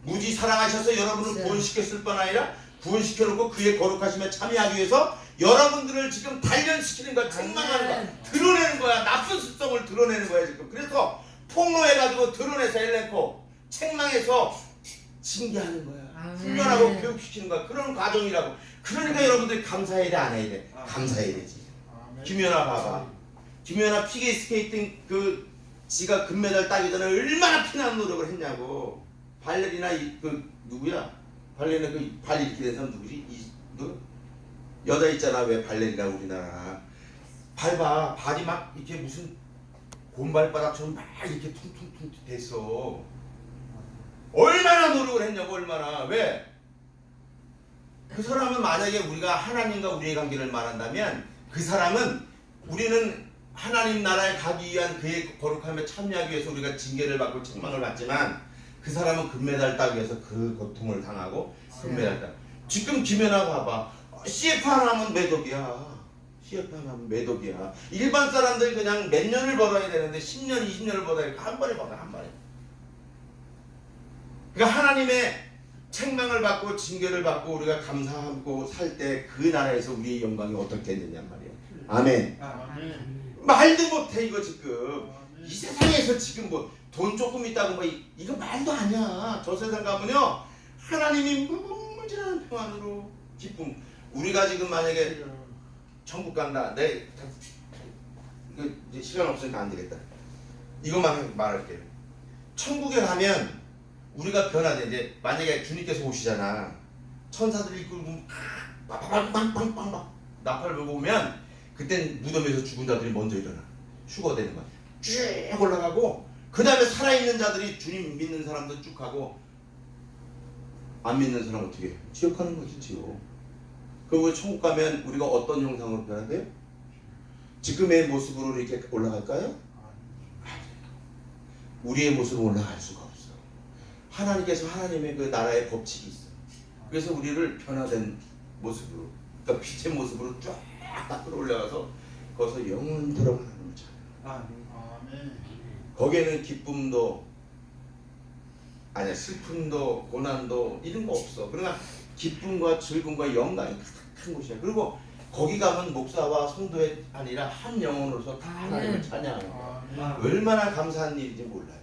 [SPEAKER 1] 무지 사랑하셔서 여러분을 구원시켰을 뿐 아니라 구원시켜놓고 그의 거룩하심에 참여하기 위해서 여러분들을 지금 단련시키는 거야. 책망하는 거야. 드러내는 거야. 나쁜 습성을 드러내는 거야 지금. 그래서 폭로해가지고 드러내서 엘레코 책망해서 징계하는 거야.
[SPEAKER 2] 아멘.
[SPEAKER 1] 훈련하고 교육시키는 거야. 그런 과정이라고. 그러니까 여러분들이 감사해야 돼 안 해야 돼? 감사해야 되지. 김연아 봐봐. 김연아 피겨스케이팅 지가 금메달 따기 전에 얼마나 피나는 노력을 했냐고. 발레리나 누구야? 발레리나 발 이렇게 된 사람 누구지? 여자 있잖아. 왜 발레리나 우리나라. 밟아. 발이 막 이렇게 무슨 곰발바닥처럼 막 이렇게 퉁퉁퉁 됐어. 얼마나 노력을 했냐고. 얼마나. 왜? 그 사람은 만약에 우리가 하나님과 우리의 관계를 말한다면 그 사람은 우리는 하나님 나라에 가기 위한 그의 거룩함에 참여하기 위해서 우리가 징계를 받고 책망을 받지만 그 사람은 금메달 따기 위해서 그 고통을 당하고 금메달 따. 지금 김연아 봐봐. CF 하나 하면 매덕이야. CF 하나 하면 매덕이야. 일반 사람들 그냥 몇 년을 벌어야 되는데 10년, 20년을 벌어야 돼. 한 번에 벌어, 한 번에. 그러니까 하나님의 책망을 받고 징계를 받고 우리가 감사하고 살 때 그 나라에서 우리의 영광이 어떻게 되느냐 말이야. 아멘. 말도 못해 이거 지금. 이 세상에서 지금 뭐 돈 조금 있다고 뭐 이거 말도 아니야. 저 세상 가면요 하나님이 무궁무진한 평안으로 기쁨. 우리가 지금 만약에 천국 간다. 이거 이제 시간 없으니까 안 되겠다. 이것만 말할게요. 천국에 가면 우리가 변화돼. 이제 만약에 주님께서 오시잖아. 천사들이 이끌고 빵빵빵빵빵 나팔을 불고 오면 그땐 무덤에서 죽은 자들이 먼저 일어나. 휴거되는 거야. 쭉 올라가고 그 다음에 살아있는 자들이 주님 믿는 사람들 쭉 가고 안 믿는 사람 어떻게 해? 지옥하는 거지 지옥. 그리고 천국 가면 우리가 어떤 형상으로 변화돼요? 지금의 모습으로 이렇게 올라갈까요? 우리의 모습으로 올라갈 수가 없어. 하나님께서 하나님의 그 나라의 법칙이 있어. 그래서 우리를 변화된 모습으로, 그러니까 빛의 모습으로 쫙 끌어올려가서 거기서 영원토록 하나님을 찬양. 거기에는 기쁨도 아니야, 슬픔도 고난도 이런 거 없어. 그러나 기쁨과 즐거움과 영광이 가득한 곳이야. 그리고 거기 가면 목사와 성도의 아니라 한 영혼으로서 다 하나님을 찬양하는 거야. 얼마나 감사한 일인지 몰라요.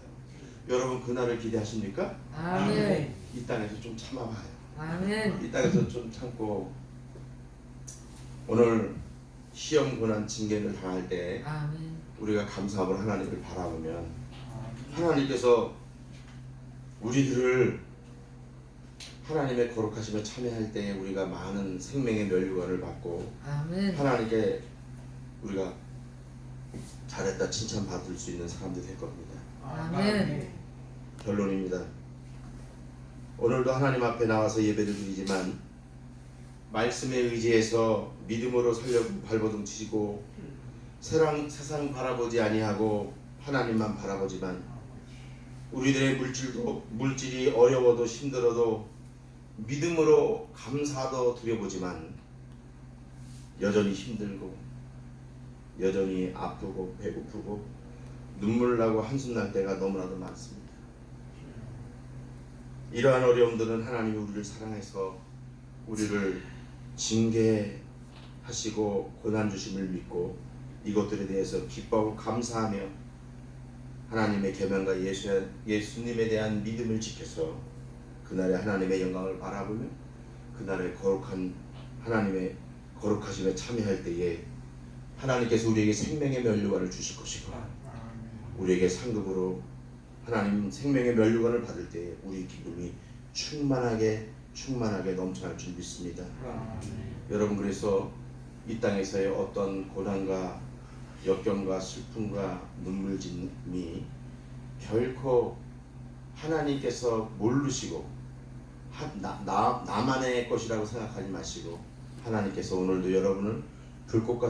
[SPEAKER 1] 여러분 그날을 기대하십니까?
[SPEAKER 2] 아멘.
[SPEAKER 1] 이 땅에서 좀 참아봐요.
[SPEAKER 2] 아멘.
[SPEAKER 1] 이 땅에서 좀 참고 오늘 시험 고난 징계를 당할 때
[SPEAKER 2] 아멘.
[SPEAKER 1] 우리가 감사함으로 하나님을 바라보면 하나님께서 우리들을 하나님의 거룩하심에 참여할 때 우리가 많은 생명의 면류관을 받고
[SPEAKER 2] 아멘.
[SPEAKER 1] 하나님께 우리가 잘했다 칭찬받을 수 있는 사람들이 될 겁니다.
[SPEAKER 2] 아멘.
[SPEAKER 1] 결론입니다. 오늘도 하나님 앞에 나와서 예배를 드리지만 말씀에 의지해서 믿음으로 살려고 발버둥 치고 세상 바라보지 아니하고 하나님만 바라보지만 우리들의 물질이 어려워도 힘들어도 믿음으로 감사도 드려보지만 여전히 힘들고 여전히 아프고 배고프고 눈물 나고 한숨 날 때가 너무나도 많습니다. 이러한 어려움들은 하나님이 우리를 사랑해서 우리를 징계하시는 하시고 고난 주심을 믿고 이것들에 대해서 기뻐하고 감사하며 하나님의 계명과 예수님에 대한 믿음을 지켜서 그날의 하나님의 영광을 바라보며 그날의 거룩한 하나님의 거룩하심에 참여할 때에 하나님께서 우리에게 생명의 면류관을 주실 것이고 우리에게 상급으로 하나님 생명의 면류관을 받을 때에 우리 기쁨이 충만하게 넘쳐날 줄 믿습니다. 여러분, 그래서 이 땅에서의 어떤 고난과 역경과 슬픔과 눈물짐이 결코 하나님께서 모르시고 나만의 것이라고 생각하지 마시고 하나님께서 오늘도 여러분을 불꽃 같은